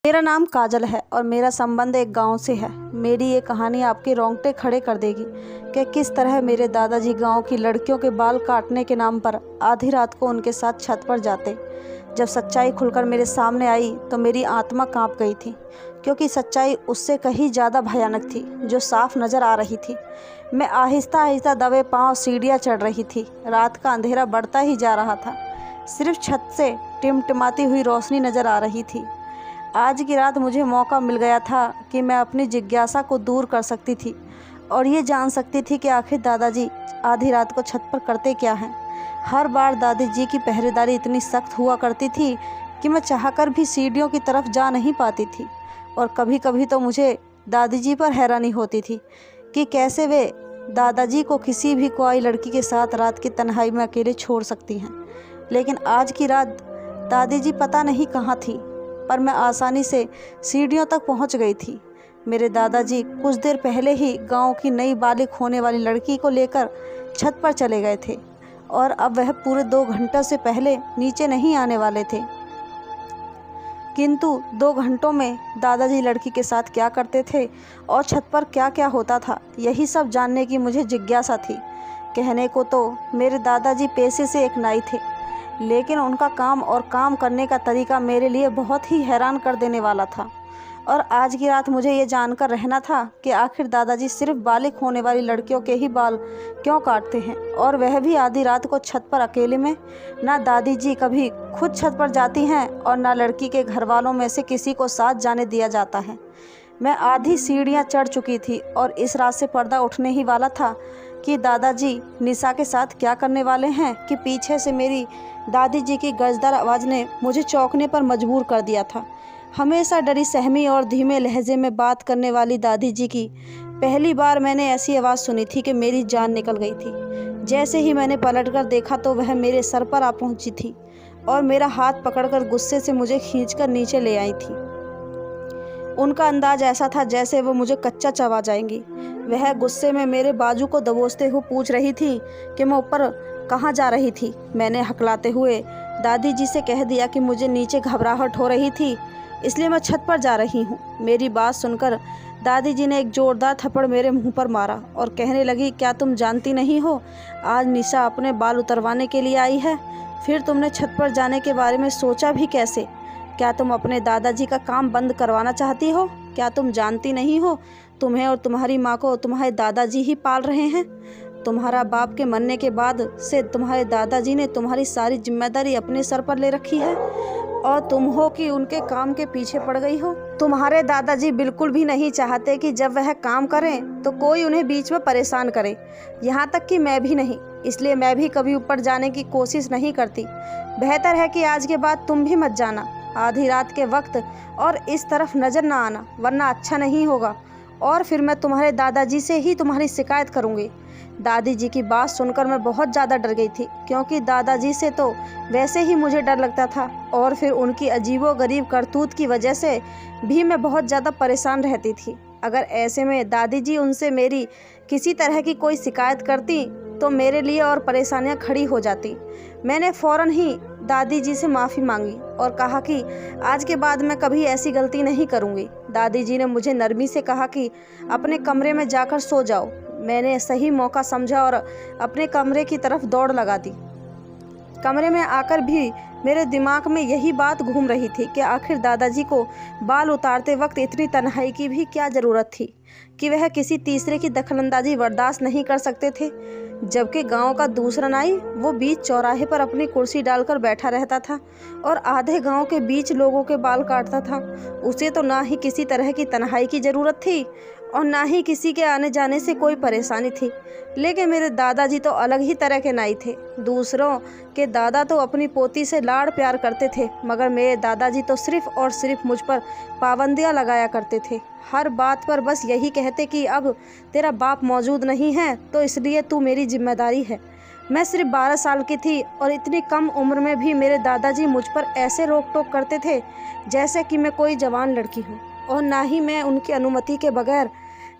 मेरा नाम काजल है और मेरा संबंध एक गांव से है। मेरी ये कहानी आपके रोंगटे खड़े कर देगी कि किस तरह मेरे दादाजी गांव की लड़कियों के बाल काटने के नाम पर आधी रात को उनके साथ छत पर जाते। जब सच्चाई खुलकर मेरे सामने आई तो मेरी आत्मा कांप गई थी, क्योंकि सच्चाई उससे कहीं ज़्यादा भयानक थी जो साफ नज़र आ रही थी। मैं आहिस्ता आहिस्ता दबे पाँव सीढ़ियाँ चढ़ रही थी। रात का अंधेरा बढ़ता ही जा रहा था। सिर्फ छत से टिमटिमाती हुई रोशनी नज़र आ रही थी। आज की रात मुझे मौका मिल गया था कि मैं अपनी जिज्ञासा को दूर कर सकती थी और ये जान सकती थी कि आखिर दादाजी आधी रात को छत पर करते क्या हैं। हर बार दादी जी की पहरेदारी इतनी सख्त हुआ करती थी कि मैं चाहकर भी सीढ़ियों की तरफ जा नहीं पाती थी। और कभी कभी तो मुझे दादी जी पर हैरानी होती थी कि कैसे वे दादाजी को किसी भी कोई लड़की के साथ रात की तन्हाई में अकेले छोड़ सकती हैं। लेकिन आज की रात दादी जी पता नहीं कहाँ थी, पर मैं आसानी से सीढ़ियों तक पहुंच गई थी। मेरे दादाजी कुछ देर पहले ही गांव की नई बालिग होने वाली लड़की को लेकर छत पर चले गए थे और अब वह पूरे 2 घंटों से पहले नीचे नहीं आने वाले थे। किंतु 2 घंटों में दादाजी लड़की के साथ क्या करते थे और छत पर क्या क्या होता था, यही सब जानने की मुझे जिज्ञासा थी। कहने को तो मेरे दादाजी पेशे से एक नाई थे, लेकिन उनका काम और काम करने का तरीका मेरे लिए बहुत ही हैरान कर देने वाला था। और आज की रात मुझे ये जानकर रहना था कि आखिर दादाजी सिर्फ बालिग होने वाली लड़कियों के ही बाल क्यों काटते हैं, और वह भी आधी रात को छत पर अकेले में। ना दादी जी कभी खुद छत पर जाती हैं और ना लड़की के घर वालों में से किसी को साथ जाने दिया जाता है। मैं आधी सीढ़ियाँ चढ़ चुकी थी और इस रात से पर्दा उठने ही वाला था कि दादाजी निशा के साथ क्या करने वाले हैं कि पीछे से मेरी दादी जी की गजदार आवाज़ ने मुझे चौंकने पर मजबूर कर दिया था। हमेशा डरी सहमी और धीमे लहजे में बात करने वाली दादी जी की पहली बार मैंने ऐसी आवाज़ सुनी थी कि मेरी जान निकल गई थी। जैसे ही मैंने पलटकर देखा तो वह मेरे सर पर आ पहुंची थी और मेरा हाथ पकड़कर गुस्से से मुझे खींचकर नीचे ले आई थी। उनका अंदाज ऐसा था जैसे वो मुझे कच्चा चबा जाएंगी। वह गुस्से में मेरे बाजू को दबोचते हुए पूछ रही थी कि मैं ऊपर कहाँ जा रही थी। मैंने हकलाते हुए दादी जी से कह दिया कि मुझे नीचे घबराहट हो रही थी, इसलिए मैं छत पर जा रही हूँ। मेरी बात सुनकर दादी जी ने एक जोरदार थप्पड़ मेरे मुंह पर मारा और कहने लगी, क्या तुम जानती नहीं हो आज निशा अपने बाल उतरवाने के लिए आई है? फिर तुमने छत पर जाने के बारे में सोचा भी कैसे? क्या तुम अपने दादाजी का काम बंद करवाना चाहती हो? क्या तुम जानती नहीं हो तुम्हें और तुम्हारी माँ को तुम्हारे दादाजी ही पाल रहे हैं? तुम्हारा बाप के मरने के बाद से तुम्हारे दादाजी ने तुम्हारी सारी जिम्मेदारी अपने सर पर ले रखी है और तुम हो कि उनके काम के पीछे पड़ गई हो। तुम्हारे दादाजी बिल्कुल भी नहीं चाहते कि जब वह काम करें तो कोई उन्हें बीच में परेशान करे, यहाँ तक कि मैं भी नहीं। इसलिए मैं भी कभी ऊपर जाने की कोशिश नहीं करती। बेहतर है कि आज के बाद तुम भी मत जाना आधी रात के वक्त और इस तरफ नज़र ना आना, वरना अच्छा नहीं होगा और फिर मैं तुम्हारे दादाजी से ही तुम्हारी शिकायत करूँगी। दादी जी की बात सुनकर मैं बहुत ज़्यादा डर गई थी, क्योंकि दादाजी से तो वैसे ही मुझे डर लगता था और फिर उनकी अजीबोगरीब करतूत की वजह से भी मैं बहुत ज़्यादा परेशान रहती थी। अगर ऐसे में दादी जी उनसे मेरी किसी तरह की कोई शिकायत करती तो मेरे लिए और परेशानियां खड़ी हो जाती। मैंने फ़ौरन ही दादी जी से माफ़ी मांगी और कहा कि आज के बाद मैं कभी ऐसी गलती नहीं करूँगी। दादी जी ने मुझे नरमी से कहा कि अपने कमरे में जाकर सो जाओ। मैंने सही मौका समझा और अपने कमरे की तरफ दौड़ लगा दी। कमरे में आकर भी मेरे दिमाग में यही बात घूम रही थी कि आखिर दादाजी को बाल उतारते वक्त इतनी तन्हाई की भी क्या ज़रूरत थी कि वह किसी तीसरे की दखलंदाजी बर्दाश्त नहीं कर सकते थे। जबकि गांव का दूसरा नाई वो बीच चौराहे पर अपनी कुर्सी डालकर बैठा रहता था और आधे गांव के बीच लोगों के बाल काटता था। उसे तो ना ही किसी तरह की तन्हाई की ज़रूरत थी और ना ही किसी के आने जाने से कोई परेशानी थी। लेकिन मेरे दादाजी तो अलग ही तरह के नाई थे। दूसरों के दादा तो अपनी पोती से लाड़ प्यार करते थे, मगर मेरे दादाजी तो सिर्फ़ और सिर्फ मुझ पर पाबंदियां लगाया करते थे। हर बात पर बस यही कहते कि अब तेरा बाप मौजूद नहीं है तो इसलिए तू मेरी जिम्मेदारी है। मैं सिर्फ 12 साल की थी और इतनी कम उम्र में भी मेरे दादाजी मुझ पर ऐसे रोक टोक करते थे जैसे कि मैं कोई जवान लड़की हूँ, और ना ही मैं उनकी अनुमति के बगैर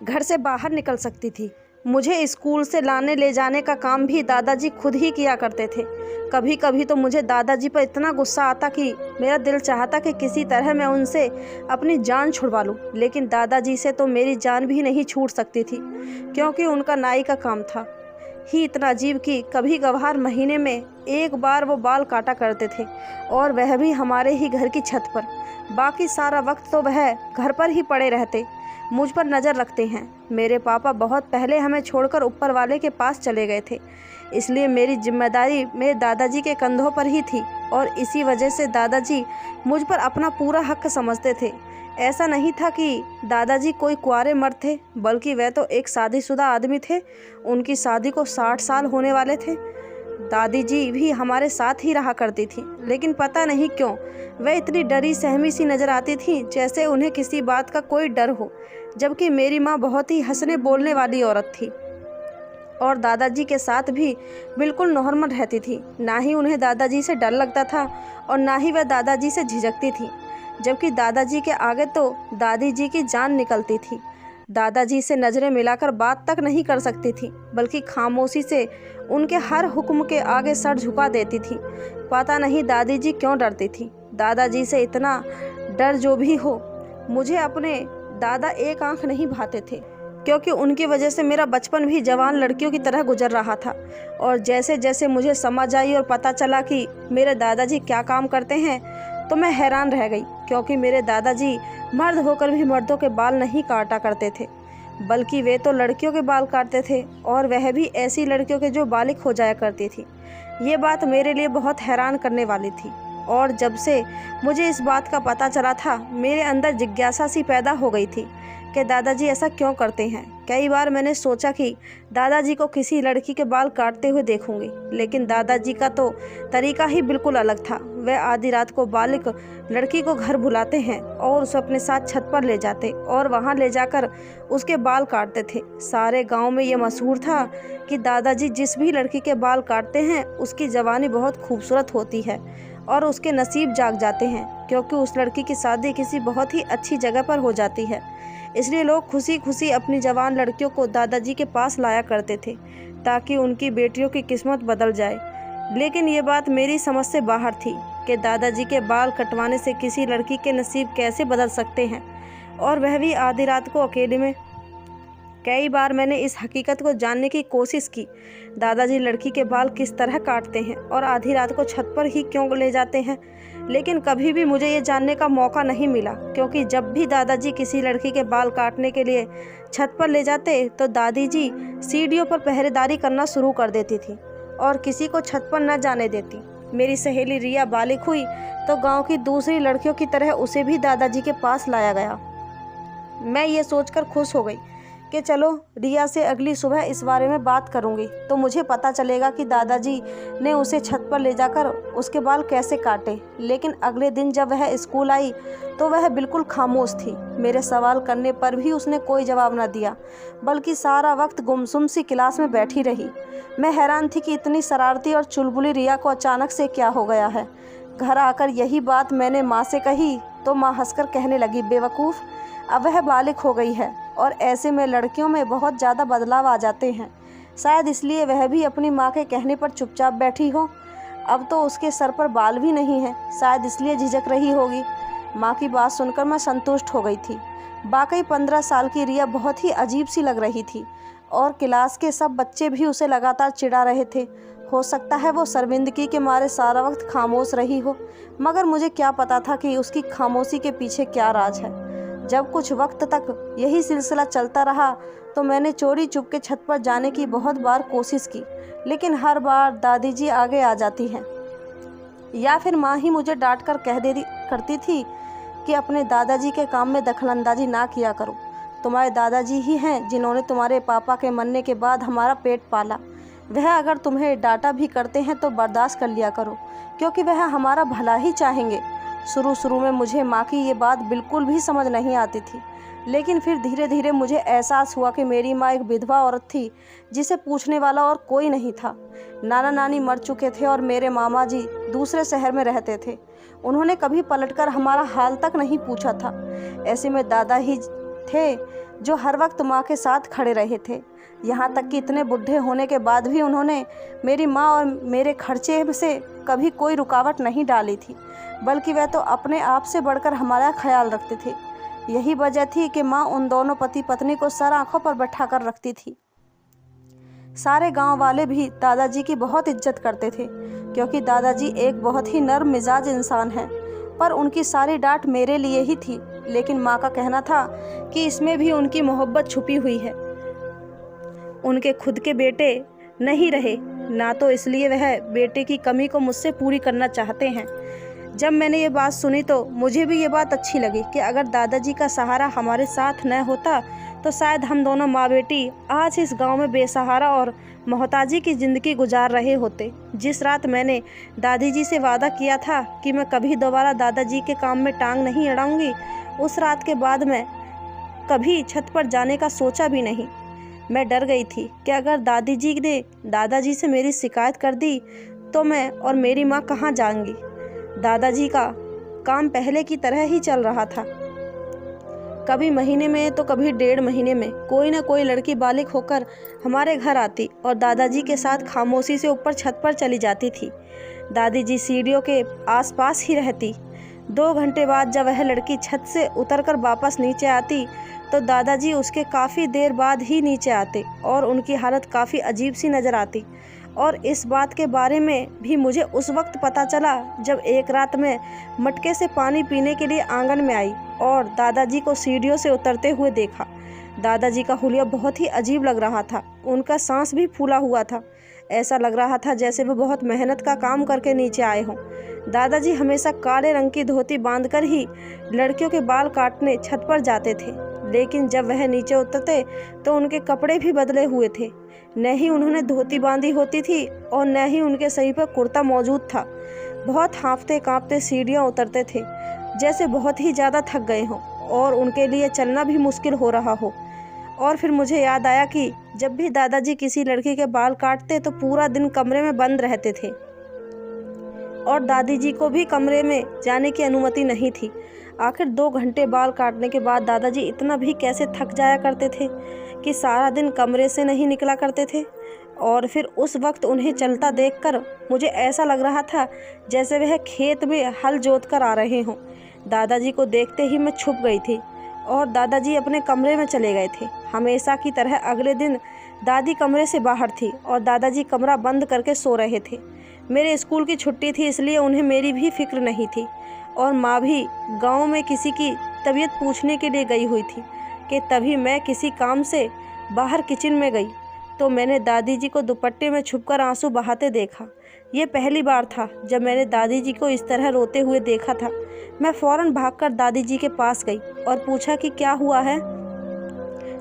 घर से बाहर निकल सकती थी। मुझे स्कूल से लाने ले जाने का काम भी दादाजी खुद ही किया करते थे। कभी कभी तो मुझे दादाजी पर इतना गुस्सा आता कि मेरा दिल चाहता कि किसी तरह मैं उनसे अपनी जान छुड़वा लूं, लेकिन दादाजी से तो मेरी जान भी नहीं छूट सकती थी, क्योंकि उनका नाई का काम था ही इतना अजीब कि कभी कभार महीने में एक बार वो बाल काटा करते थे, और वह भी हमारे ही घर की छत पर। बाकी सारा वक्त तो वह घर पर ही पड़े रहते, मुझ पर नज़र रखते हैं। मेरे पापा बहुत पहले हमें छोड़कर ऊपर वाले के पास चले गए थे, इसलिए मेरी जिम्मेदारी मेरे दादाजी के कंधों पर ही थी, और इसी वजह से दादाजी मुझ पर अपना पूरा हक समझते थे। ऐसा नहीं था कि दादाजी कोई कुंवारे मर्द थे, बल्कि वह तो एक शादीशुदा आदमी थे। उनकी शादी को 60 साल होने वाले थे। दादी जी भी हमारे साथ ही रहा करती थी, लेकिन पता नहीं क्यों वह इतनी डरी सहमी सी नज़र आती थी, जैसे उन्हें किसी बात का कोई डर हो। जबकि मेरी माँ बहुत ही हंसने बोलने वाली औरत थी, और दादाजी के साथ भी बिल्कुल नॉर्मल रहती थी। ना ही उन्हें दादाजी से डर लगता था, और ना ही वह दादाजी से झिझकती थी। जबकि दादाजी के आगे तो दादी जी की जान निकलती थी। दादाजी से नज़रें मिलाकर बात तक नहीं कर सकती थी, बल्कि खामोशी से उनके हर हुक्म के आगे सर झुका देती थी। पता नहीं दादी जी क्यों डरती थी। दादाजी से इतना डर जो भी हो, मुझे अपने दादा एक आंख नहीं भाते थे, क्योंकि उनकी वजह से मेरा बचपन भी जवान लड़कियों की तरह गुजर रहा था। और जैसे जैसे मुझे समझ आई और पता चला कि मेरे दादाजी क्या काम करते हैं, तो मैं हैरान रह गई, क्योंकि मेरे दादाजी मर्द होकर भी मर्दों के बाल नहीं काटा करते थे, बल्कि वे तो लड़कियों के बाल काटते थे, और वह भी ऐसी लड़कियों के जो बालिग हो जाया करती थी। ये बात मेरे लिए बहुत हैरान करने वाली थी, और जब से मुझे इस बात का पता चला था, मेरे अंदर जिज्ञासा सी पैदा हो गई थी कि दादाजी ऐसा क्यों करते हैं। कई बार मैंने सोचा कि दादाजी को किसी लड़की के बाल काटते हुए देखूंगी, लेकिन दादाजी का तो तरीका ही बिल्कुल अलग था। वह आधी रात को बालिग लड़की को घर बुलाते हैं और उसे अपने साथ छत पर ले जाते, और वहां ले जाकर उसके बाल काटते थे। सारे गांव में ये मशहूर था कि दादाजी जिस भी लड़की के बाल काटते हैं, उसकी जवानी बहुत खूबसूरत होती है, और उसके नसीब जाग जाते हैं, क्योंकि उस लड़की की शादी किसी बहुत ही अच्छी जगह पर हो जाती है। इसलिए लोग खुशी खुशी अपनी जवान लड़कियों को दादाजी के पास लाया करते थे, ताकि उनकी बेटियों की किस्मत बदल जाए। लेकिन ये बात मेरी समझ से बाहर थी कि दादाजी के बाल कटवाने से किसी लड़की के नसीब कैसे बदल सकते हैं, और वह भी आधी रात को अकेले में। कई बार मैंने इस हकीकत को जानने की कोशिश की, दादाजी लड़की के बाल किस तरह काटते हैं और आधी रात को छत पर ही क्यों ले जाते हैं, लेकिन कभी भी मुझे ये जानने का मौका नहीं मिला, क्योंकि जब भी दादाजी किसी लड़की के बाल काटने के लिए छत पर ले जाते, तो दादी जी सीढ़ियों पर पहरेदारी करना शुरू कर देती थी और किसी को छत पर न जाने देती। मेरी सहेली रिया बालिग हुई तो गांव की दूसरी लड़कियों की तरह उसे भी दादाजी के पास लाया गया। मैं ये सोचकर खुश हो गई कि चलो रिया से अगली सुबह इस बारे में बात करूंगी, तो मुझे पता चलेगा कि दादाजी ने उसे छत पर ले जाकर उसके बाल कैसे काटे। लेकिन अगले दिन जब वह स्कूल आई तो वह बिल्कुल खामोश थी। मेरे सवाल करने पर भी उसने कोई जवाब न दिया, बल्कि सारा वक्त गुमसुम सी क्लास में बैठी रही। मैं हैरान थी कि इतनी शरारती और चुलबुली रिया को अचानक से क्या हो गया है। घर आकर यही बात मैंने माँ से कही तो माँ हंसकर कहने लगी, बेवकूफ़, अब वह बालिग हो गई है और ऐसे में लड़कियों में बहुत ज़्यादा बदलाव आ जाते हैं। शायद इसलिए वह भी अपनी माँ के कहने पर चुपचाप बैठी हो। अब तो उसके सर पर बाल भी नहीं है, शायद इसलिए झिझक रही होगी। माँ की बात सुनकर मैं संतुष्ट हो गई थी। वाकई 15 साल की रिया बहुत ही अजीब सी लग रही थी, और क्लास के सब बच्चे भी उसे लगातार चिढ़ा रहे थे। हो सकता है वो शर्मिंदगी के मारे सारा वक्त खामोश रही हो, मगर मुझे क्या पता था कि उसकी खामोशी के पीछे क्या राज है। जब कुछ वक्त तक यही सिलसिला चलता रहा तो मैंने चोरी चुपके छत पर जाने की बहुत बार कोशिश की, लेकिन हर बार दादी जी आगे आ जाती हैं, या फिर माँ ही मुझे डांट कर कह दे करती थी कि अपने दादाजी के काम में दखलंदाजी ना किया करो। तुम्हारे दादाजी ही हैं जिन्होंने तुम्हारे पापा के मरने के बाद हमारा पेट पाला। वह अगर तुम्हें डांटा भी करते हैं तो बर्दाश्त कर लिया करो, क्योंकि वह हमारा भला ही चाहेंगे। शुरू में मुझे माँ की ये बात बिल्कुल भी समझ नहीं आती थी, लेकिन फिर धीरे धीरे मुझे एहसास हुआ कि मेरी माँ एक विधवा औरत थी जिसे पूछने वाला और कोई नहीं था। नाना नानी मर चुके थे और मेरे मामा जी दूसरे शहर में रहते थे। उन्होंने कभी पलटकर हमारा हाल तक नहीं पूछा था। ऐसे में दादा ही थे जो हर वक्त माँ के साथ खड़े रहे थे। यहाँ तक कि इतने बुढ़े होने के बाद भी उन्होंने मेरी माँ और मेरे खर्चे से कभी कोई रुकावट नहीं डाली थी, बल्कि वह तो अपने आप से बढ़कर हमारा ख्याल रखते थे। यही वजह थी कि माँ उन दोनों पति पत्नी को सर आंखों पर बैठा कर रखती थी। सारे गांव वाले भी दादाजी की बहुत इज्जत करते थे, क्योंकि दादाजी एक बहुत ही नर्म मिजाज इंसान हैं। पर उनकी सारी डांट मेरे लिए ही थी। लेकिन माँ का कहना था कि इसमें भी उनकी मोहब्बत छुपी हुई है। उनके खुद के बेटे नहीं रहे, ना तो इसलिए वह बेटे की कमी को मुझसे पूरी करना चाहते हैं। जब मैंने ये बात सुनी तो मुझे भी ये बात अच्छी लगी कि अगर दादाजी का सहारा हमारे साथ न होता तो शायद हम दोनों माँ बेटी आज इस गांव में बेसहारा और मोहताजी की ज़िंदगी गुजार रहे होते। जिस रात मैंने दादी जी से वादा किया था कि मैं कभी दोबारा दादाजी के काम में टांग नहीं अड़ाऊंगी, उस रात के बाद मैं कभी छत पर जाने का सोचा भी नहीं। मैं डर गई थी कि अगर दादी जी ने दादाजी से मेरी शिकायत कर दी तो मैं और मेरी माँ कहाँ जाएंगी। दादाजी का काम पहले की तरह ही चल रहा था। कभी महीने में तो कभी 1.5 महीने में कोई ना कोई लड़की बालिग होकर हमारे घर आती और दादाजी के साथ खामोशी से ऊपर छत पर चली जाती थी। दादी जी सीढ़ियों के आसपास ही रहती। 2 घंटे बाद जब वह लड़की छत से उतरकर वापस नीचे आती तो दादाजी उसके काफ़ी देर बाद ही नीचे आते और उनकी हालत काफ़ी अजीब सी नज़र आती। और इस बात के बारे में भी मुझे उस वक्त पता चला जब एक रात मैं मटके से पानी पीने के लिए आंगन में आई और दादाजी को सीढ़ियों से उतरते हुए देखा। दादाजी का हुलिया बहुत ही अजीब लग रहा था। उनका सांस भी फूला हुआ था। ऐसा लग रहा था जैसे वो बहुत मेहनत का काम करके नीचे आए हों। दादाजी हमेशा काले रंग की धोती बांधकर ही लड़कियों के बाल काटने छत पर जाते थे, लेकिन जब वह नीचे उतरते तो उनके कपड़े भी बदले हुए थे। न ही उन्होंने धोती बांधी होती थी और न ही उनके सर पर कुर्ता मौजूद था। बहुत हाँफते काँपते सीढ़ियाँ उतरते थे, जैसे बहुत ही ज़्यादा थक गए हों और उनके लिए चलना भी मुश्किल हो रहा हो। और फिर मुझे याद आया कि जब भी दादाजी किसी लड़की के बाल काटते तो पूरा दिन कमरे में बंद रहते थे और दादी जी को भी कमरे में जाने की अनुमति नहीं थी। आखिर 2 घंटे बाल काटने के बाद दादाजी इतना भी कैसे थक जाया करते थे कि सारा दिन कमरे से नहीं निकला करते थे। और फिर उस वक्त उन्हें चलता देखकर मुझे ऐसा लग रहा था जैसे वह खेत में हल जोत कर आ रहे हों। दादाजी को देखते ही मैं छुप गई थी और दादाजी अपने कमरे में चले गए थे। हमेशा की तरह अगले दिन दादी कमरे से बाहर थी और दादाजी कमरा बंद करके सो रहे थे। मेरे स्कूल की छुट्टी थी, इसलिए उन्हें मेरी भी फिक्र नहीं थी। और माँ भी गांव में किसी की तबीयत पूछने के लिए गई हुई थी कि तभी मैं किसी काम से बाहर किचन में गई तो मैंने दादी जी को दुपट्टे में छुपकर आंसू बहाते देखा। ये पहली बार था जब मैंने दादी जी को इस तरह रोते हुए देखा था। मैं फ़ौरन भागकर दादी जी के पास गई और पूछा कि क्या हुआ है।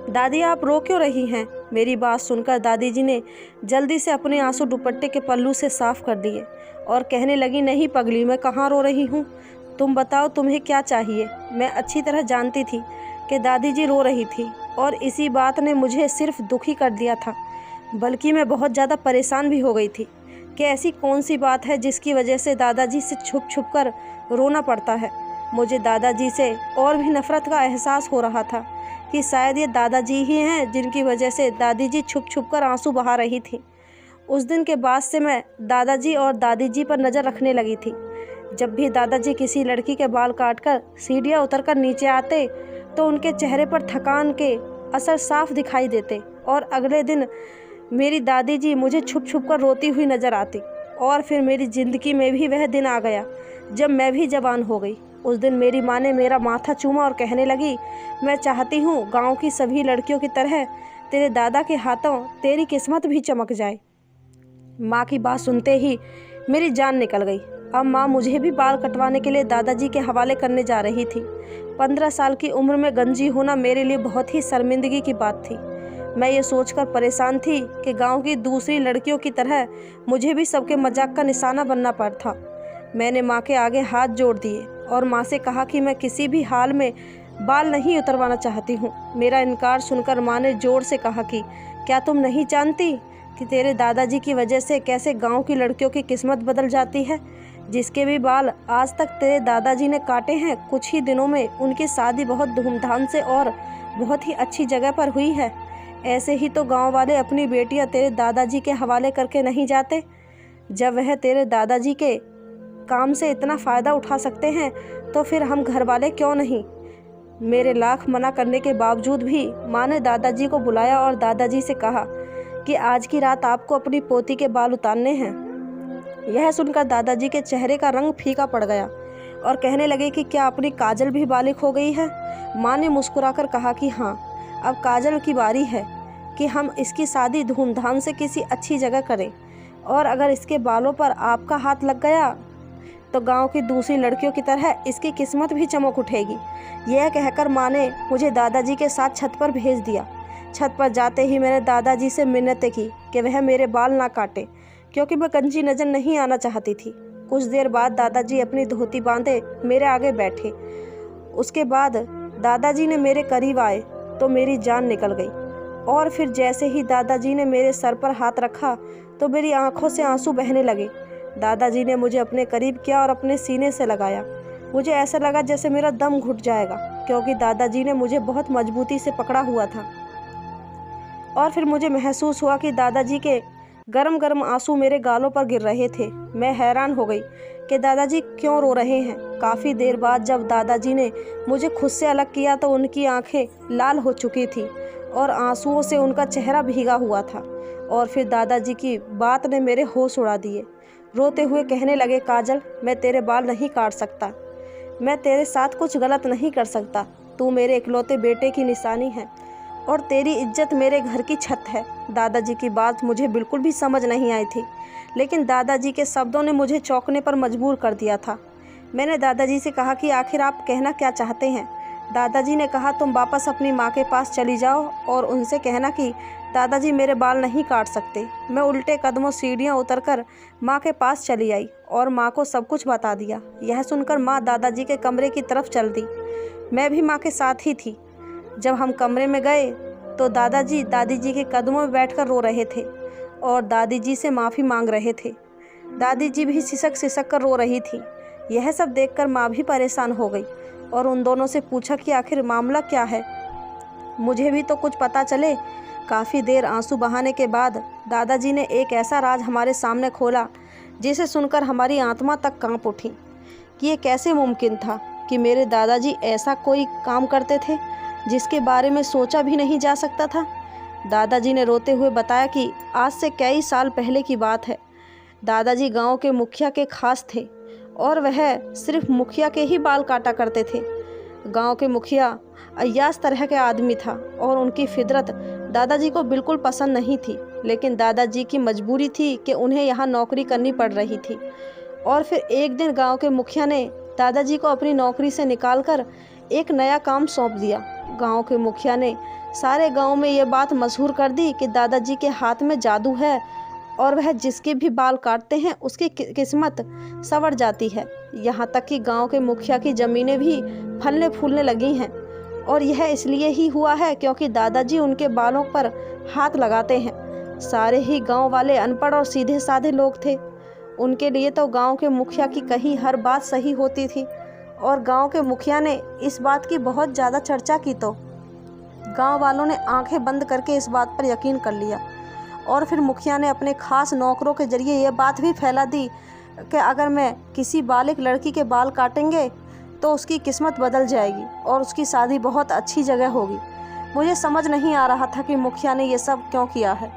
दादी, आप रो क्यों रही हैं? मेरी बात सुनकर दादी जी ने जल्दी से अपने आंसू दुपट्टे के पल्लू से साफ़ कर दिए और कहने लगी, नहीं पगली, मैं कहाँ रो रही हूँ। तुम बताओ, तुम्हें क्या चाहिए। मैं अच्छी तरह जानती थी कि दादी जी रो रही थी और इसी बात ने मुझे सिर्फ दुखी कर दिया था, बल्कि मैं बहुत ज़्यादा परेशान भी हो गई थी कि ऐसी कौन सी बात है जिसकी वजह से दादाजी से छुप छुप कर रोना पड़ता है। मुझे दादाजी से और भी नफ़रत का एहसास हो रहा था कि शायद ये दादाजी ही हैं जिनकी वजह से दादी जी छुप छुप कर आंसू बहा रही थी। उस दिन के बाद से मैं दादाजी और दादी जी पर नज़र रखने लगी थी। जब भी दादाजी किसी लड़की के बाल काटकर सीढ़ियाँ उतरकर नीचे आते तो उनके चेहरे पर थकान के असर साफ दिखाई देते और अगले दिन मेरी दादी जी मुझे छुप छुप कर रोती हुई नज़र आती। और फिर मेरी ज़िंदगी में भी वह दिन आ गया जब मैं भी जवान हो गई। उस दिन मेरी माँ ने मेरा माथा चूमा और कहने लगी, मैं चाहती हूँ गांव की सभी लड़कियों की तरह तेरे दादा के हाथों तेरी किस्मत भी चमक जाए। माँ की बात सुनते ही मेरी जान निकल गई। अब माँ मुझे भी बाल कटवाने के लिए दादाजी के हवाले करने जा रही थी। 15 साल की उम्र में गंजी होना मेरे लिए बहुत ही शर्मिंदगी की बात थी। मैं ये सोचकर परेशान थी कि गांव की दूसरी लड़कियों की तरह मुझे भी सबके मजाक का निशाना बनना पड़ता। मैंने माँ के आगे हाथ जोड़ दिए और माँ से कहा कि मैं किसी भी हाल में बाल नहीं उतरवाना चाहती हूँ। मेरा इनकार सुनकर माँ ने जोर से कहा कि क्या तुम नहीं जानती कि तेरे दादाजी की वजह से कैसे गांव की लड़कियों की किस्मत बदल जाती है। जिसके भी बाल आज तक तेरे दादाजी ने काटे हैं, कुछ ही दिनों में उनकी शादी बहुत धूमधाम से और बहुत ही अच्छी जगह पर हुई है। ऐसे ही तो गांव वाले अपनी बेटियां तेरे दादाजी के हवाले करके नहीं जाते। जब वह तेरे दादाजी के काम से इतना फ़ायदा उठा सकते हैं तो फिर हम घर वाले क्यों नहीं। मेरे लाख मना करने के बावजूद भी माँ ने दादाजी को बुलाया और दादाजी से कहा कि आज की रात आपको अपनी पोती के बाल उतारने हैं। यह सुनकर दादाजी के चेहरे का रंग फीका पड़ गया और कहने लगे कि क्या अपनी काजल भी बालिग हो गई है। माँ ने मुस्कुराकर कहा कि हाँ, अब काजल की बारी है कि हम इसकी शादी धूमधाम से किसी अच्छी जगह करें, और अगर इसके बालों पर आपका हाथ लग गया तो गांव की दूसरी लड़कियों की तरह इसकी किस्मत भी चमक उठेगी। यह कहकर माँ ने मुझे दादाजी के साथ छत पर भेज दिया। छत पर जाते ही मैंने दादाजी से मिन्नतें की कि वह मेरे बाल ना काटे, क्योंकि मैं गंजी नज़र नहीं आना चाहती थी। कुछ देर बाद दादाजी अपनी धोती बांधे मेरे आगे बैठे। उसके बाद दादाजी ने मेरे करीब आए तो मेरी जान निकल गई, और फिर जैसे ही दादाजी ने मेरे सर पर हाथ रखा तो मेरी आंखों से आंसू बहने लगे। दादाजी ने मुझे अपने करीब किया और अपने सीने से लगाया। मुझे ऐसा लगा जैसे मेरा दम घुट जाएगा, क्योंकि दादाजी ने मुझे बहुत मजबूती से पकड़ा हुआ था। और फिर मुझे महसूस हुआ कि दादाजी के गरम गरम आंसू मेरे गालों पर गिर रहे थे। मैं हैरान हो गई कि दादाजी क्यों रो रहे हैं। काफ़ी देर बाद जब दादाजी ने मुझे खुद से अलग किया तो उनकी आंखें लाल हो चुकी थी और आंसुओं से उनका चेहरा भीगा हुआ था। और फिर दादाजी की बात ने मेरे होश उड़ा दिए। रोते हुए कहने लगे, काजल, मैं तेरे बाल नहीं काट सकता, मैं तेरे साथ कुछ गलत नहीं कर सकता। तू मेरे इकलौते बेटे की निशानी है और तेरी इज्जत मेरे घर की छत है। दादाजी की बात मुझे बिल्कुल भी समझ नहीं आई थी, लेकिन दादाजी के शब्दों ने मुझे चौंकने पर मजबूर कर दिया था। मैंने दादाजी से कहा कि आखिर आप कहना क्या चाहते हैं। दादाजी ने कहा, तुम वापस अपनी माँ के पास चली जाओ और उनसे कहना कि दादाजी मेरे बाल नहीं काट सकते। मैं उल्टे कदमों सीढ़ियाँ उतरकर माँ के पास चली आई और माँ को सब कुछ बता दिया। यह सुनकर माँ दादाजी के कमरे की तरफ चल दी। मैं भी माँ के साथ ही थी। जब हम कमरे में गए तो दादाजी दादी जी के कदमों में बैठकर रो रहे थे और दादी जी से माफ़ी मांग रहे थे। दादी जी भी सिसक सिसक कर रो रही थी। यह सब देखकर माँ भी परेशान हो गई और उन दोनों से पूछा कि आखिर मामला क्या है, मुझे भी तो कुछ पता चले। काफ़ी देर आंसू बहाने के बाद दादाजी ने एक ऐसा राज हमारे सामने खोला जिसे सुनकर हमारी आत्मा तक कांप उठी कि ये कैसे मुमकिन था कि मेरे दादाजी ऐसा कोई काम करते थे जिसके बारे में सोचा भी नहीं जा सकता था। दादाजी ने रोते हुए बताया कि आज से कई साल पहले की बात है। दादाजी गांव के मुखिया के खास थे और वह सिर्फ मुखिया के ही बाल काटा करते थे। गांव के मुखिया अय्यास तरह के आदमी था और उनकी फितरत दादाजी को बिल्कुल पसंद नहीं थी, लेकिन दादाजी की मजबूरी थी कि उन्हें यहाँ नौकरी करनी पड़ रही थी। और फिर एक दिन गांव के मुखिया ने दादाजी को अपनी नौकरी से निकालकर एक नया काम सौंप दिया। गांव के मुखिया ने सारे गांव में ये बात मशहूर कर दी कि दादाजी के हाथ में जादू है और वह जिसके भी बाल काटते हैं उसकी किस्मत संवर जाती है। यहाँ तक कि गांव के मुखिया की ज़मीनें भी फलने फूलने लगी हैं, और यह इसलिए ही हुआ है क्योंकि दादाजी उनके बालों पर हाथ लगाते हैं। सारे ही गांव वाले अनपढ़ और सीधे साधे लोग थे। उनके लिए तो गांव के मुखिया की कही हर बात सही होती थी, और गांव के मुखिया ने इस बात की बहुत ज़्यादा चर्चा की तो गांव वालों ने आंखें बंद करके इस बात पर यकीन कर लिया। और फिर मुखिया ने अपने खास नौकरों के जरिए ये बात भी फैला दी कि अगर मैं किसी बालिग लड़की के बाल काटेंगे तो उसकी किस्मत बदल जाएगी और उसकी शादी बहुत अच्छी जगह होगी। मुझे समझ नहीं आ रहा था कि मुखिया ने ये सब क्यों किया है।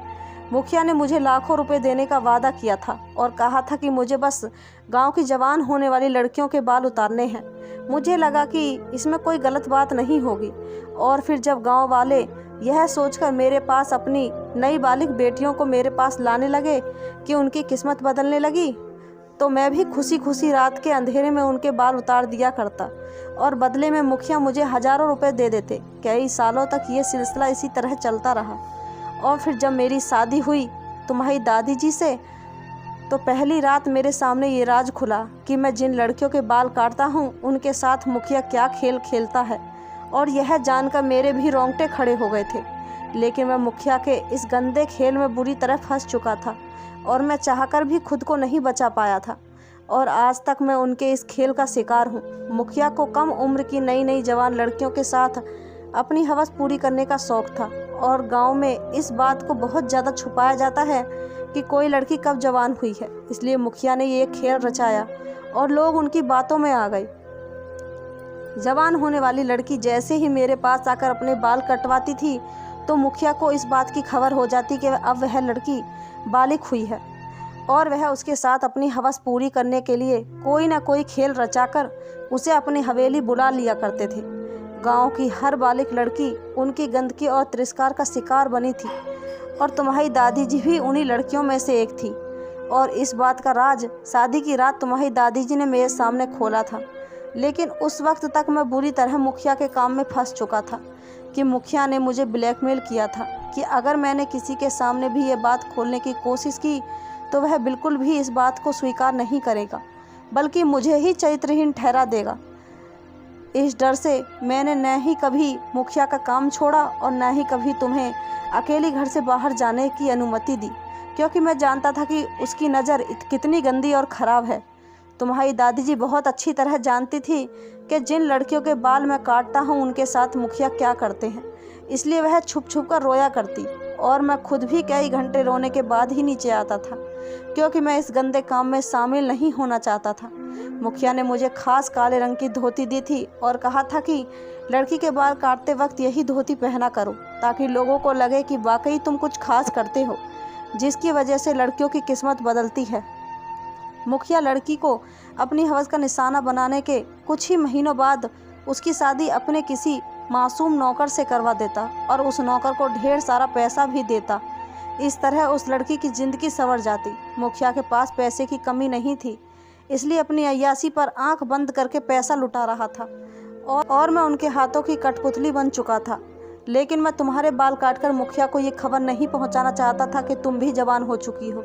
मुखिया ने मुझे लाखों रुपए देने का वादा किया था और कहा था कि मुझे बस गांव की जवान होने वाली लड़कियों के बाल उतारने हैं। मुझे लगा कि इसमें कोई गलत बात नहीं होगी। और फिर जब गांव वाले यह सोचकर मेरे पास अपनी नई बालिग बेटियों को मेरे पास लाने लगे कि उनकी किस्मत बदलने लगी, तो मैं भी खुशी खुशी रात के अंधेरे में उनके बाल उतार दिया करता और बदले में मुखिया मुझे हज़ारों रुपए दे देते। कई सालों तक ये सिलसिला इसी तरह चलता रहा। और फिर जब मेरी शादी हुई तुम्हारी दादी जी से, तो पहली रात मेरे सामने ये राज खुला कि मैं जिन लड़कियों के बाल काटता हूँ उनके साथ मुखिया क्या खेल खेलता है, और यह जानकर मेरे भी रोंगटे खड़े हो गए थे। लेकिन मैं मुखिया के इस गंदे खेल में बुरी तरह फंस चुका था और मैं चाहकर भी खुद को नहीं बचा पाया था, और आज तक मैं उनके इस खेल का शिकार हूँ। मुखिया को कम उम्र की नई नई जवान लड़कियों के साथ अपनी हवस पूरी करने का शौक़ था और गांव में इस बात को बहुत ज़्यादा छुपाया जाता है कि कोई लड़की कब जवान हुई है। इसलिए मुखिया ने ये खेल रचाया और लोग उनकी बातों में आ गए। जवान होने वाली लड़की जैसे ही मेरे पास आकर अपने बाल कटवाती थी तो मुखिया को इस बात की खबर हो जाती कि अब वह लड़की बालिग हुई है और वह उसके साथ अपनी हवस पूरी करने के लिए कोई ना कोई खेल रचाकर उसे अपनी हवेली बुला लिया करते थे। गांव की हर बालिग लड़की उनकी गंदगी और तिरस्कार का शिकार बनी थी और तुम्हारी दादी जी भी उन्हीं लड़कियों में से एक थी। और इस बात का राज शादी की रात तुम्हारी दादी जी ने मेरे सामने खोला था। लेकिन उस वक्त तक मैं बुरी तरह मुखिया के काम में फंस चुका था कि मुखिया ने मुझे ब्लैकमेल किया था कि अगर मैंने किसी के सामने भी ये बात खोलने की कोशिश की तो वह बिल्कुल भी इस बात को स्वीकार नहीं करेगा, बल्कि मुझे ही चरित्रहीन ठहरा देगा। इस डर से मैंने न ही कभी मुखिया का काम छोड़ा और न ही कभी तुम्हें अकेली घर से बाहर जाने की अनुमति दी, क्योंकि मैं जानता था कि उसकी नज़र कितनी गंदी और ख़राब है। तुम्हारी दादी जी बहुत अच्छी तरह जानती थी कि जिन लड़कियों के बाल मैं काटता हूँ उनके साथ मुखिया क्या करते हैं, इसलिए वह छुप छुप कर रोया करती और मैं खुद भी कई घंटे रोने के बाद ही नीचे आता था, क्योंकि मैं इस गंदे काम में शामिल नहीं होना चाहता था। मुखिया ने मुझे खास काले रंग की धोती दी थी और कहा था कि लड़की के बाल काटते वक्त यही धोती पहना करो, ताकि लोगों को लगे कि वाकई तुम कुछ खास करते हो, जिसकी वजह से लड़कियों की किस्मत बदलती है। मुखिया लड़की को अपनी हवस का निशाना बनाने के कुछ ही महीनों बाद उसकी शादी अपने किसी मासूम नौकर से करवा देता और उस नौकर को ढेर सारा पैसा भी देता। इस तरह उस लड़की की ज़िंदगी संवर जाती। मुखिया के पास पैसे की कमी नहीं थी, इसलिए अपनी अय्यासी पर आंख बंद करके पैसा लुटा रहा था और मैं उनके हाथों की कठपुतली बन चुका था। लेकिन मैं तुम्हारे बाल काटकर मुखिया को ये खबर नहीं पहुंचाना चाहता था कि तुम भी जवान हो चुकी हो,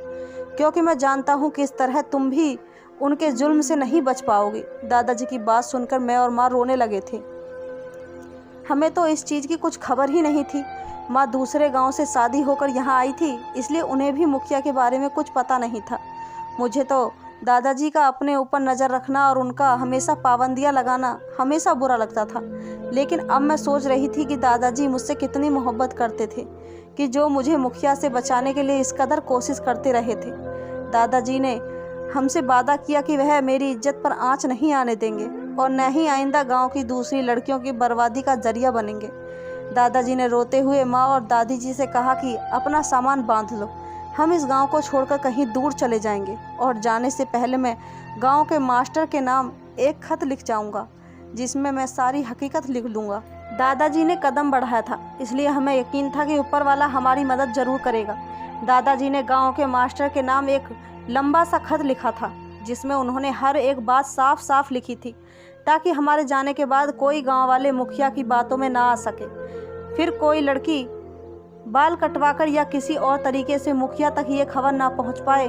क्योंकि मैं जानता हूं कि इस तरह तुम भी उनके जुल्म से नहीं बच पाओगी। दादाजी की बात सुनकर मैं और माँ रोने लगे थे। हमें तो इस चीज़ की कुछ खबर ही नहीं थी। माँ दूसरे गांव से शादी होकर यहाँ आई थी, इसलिए उन्हें भी मुखिया के बारे में कुछ पता नहीं था। मुझे तो दादाजी का अपने ऊपर नज़र रखना और उनका हमेशा पाबंदियाँ लगाना हमेशा बुरा लगता था। लेकिन अब मैं सोच रही थी कि दादाजी मुझसे कितनी मोहब्बत करते थे कि जो मुझे मुखिया से बचाने के लिए इस कदर कोशिश करते रहे थे। दादाजी ने हमसे वादा किया कि वह मेरी इज्जत पर आँच नहीं आने देंगे और न ही आइंदा गांव की दूसरी लड़कियों की बर्बादी का जरिया बनेंगे। दादाजी ने रोते हुए माँ और दादी जी से कहा कि अपना सामान बांध लो, हम इस गांव को छोड़कर कहीं दूर चले जाएंगे और जाने से पहले मैं गांव के मास्टर के नाम एक खत लिख जाऊंगा, जिसमें मैं सारी हकीकत लिख लूँगा। दादाजी ने कदम बढ़ाया था, इसलिए हमें यकीन था कि ऊपर वाला हमारी मदद ज़रूर करेगा। दादाजी ने गाँव के मास्टर के नाम एक लंबा सा खत लिखा था, जिसमें उन्होंने हर एक बात साफ साफ लिखी थी, ताकि हमारे जाने के बाद कोई गांव वाले मुखिया की बातों में ना आ सके। फिर कोई लड़की बाल कटवाकर या किसी और तरीके से मुखिया तक ये खबर ना पहुंच पाए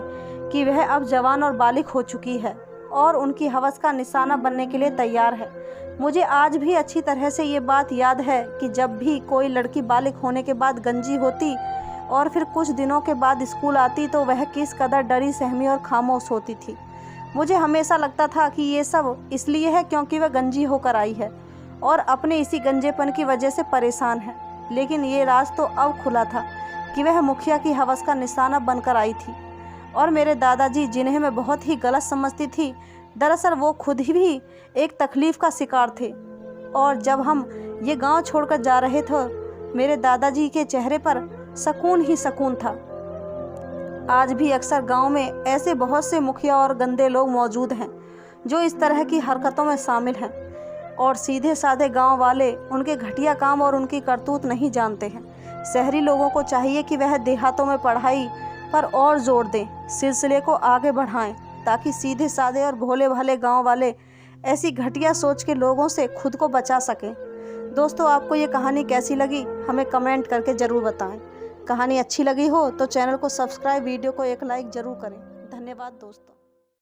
कि वह अब जवान और बालिग हो चुकी है और उनकी हवस का निशाना बनने के लिए तैयार है। मुझे आज भी अच्छी तरह से ये बात याद है कि जब भी कोई लड़की बालिग होने के बाद गंजी होती और फिर कुछ दिनों के बाद स्कूल आती तो वह किस कदर डरी सहमी और खामोश होती थी। मुझे हमेशा लगता था कि ये सब इसलिए है क्योंकि वह गंजी होकर आई है और अपने इसी गंजेपन की वजह से परेशान है। लेकिन ये राज तो अब खुला था कि वह मुखिया की हवस का निशाना बनकर आई थी और मेरे दादाजी, जिन्हें मैं बहुत ही गलत समझती थी, दरअसल वो खुद ही भी एक तकलीफ़ का शिकार थे। और जब हम ये गांव छोड़कर जा रहे थे, मेरे दादाजी के चेहरे पर सुकून ही सुकून था। आज भी अक्सर गांव में ऐसे बहुत से मुखिया और गंदे लोग मौजूद हैं जो इस तरह की हरकतों में शामिल हैं और सीधे साधे गांव वाले उनके घटिया काम और उनकी करतूत नहीं जानते हैं। शहरी लोगों को चाहिए कि वह देहातों में पढ़ाई पर और जोर दें, सिलसिले को आगे बढ़ाएं, ताकि सीधे साधे और भोले भाले गांव वाले ऐसी घटिया सोच के लोगों से खुद को बचा सकें। दोस्तों, आपको ये कहानी कैसी लगी हमें कमेंट करके ज़रूर बताएं। कहानी अच्छी लगी हो तो चैनल को सब्सक्राइब, वीडियो को एक लाइक ज़रूर करें। धन्यवाद दोस्तों।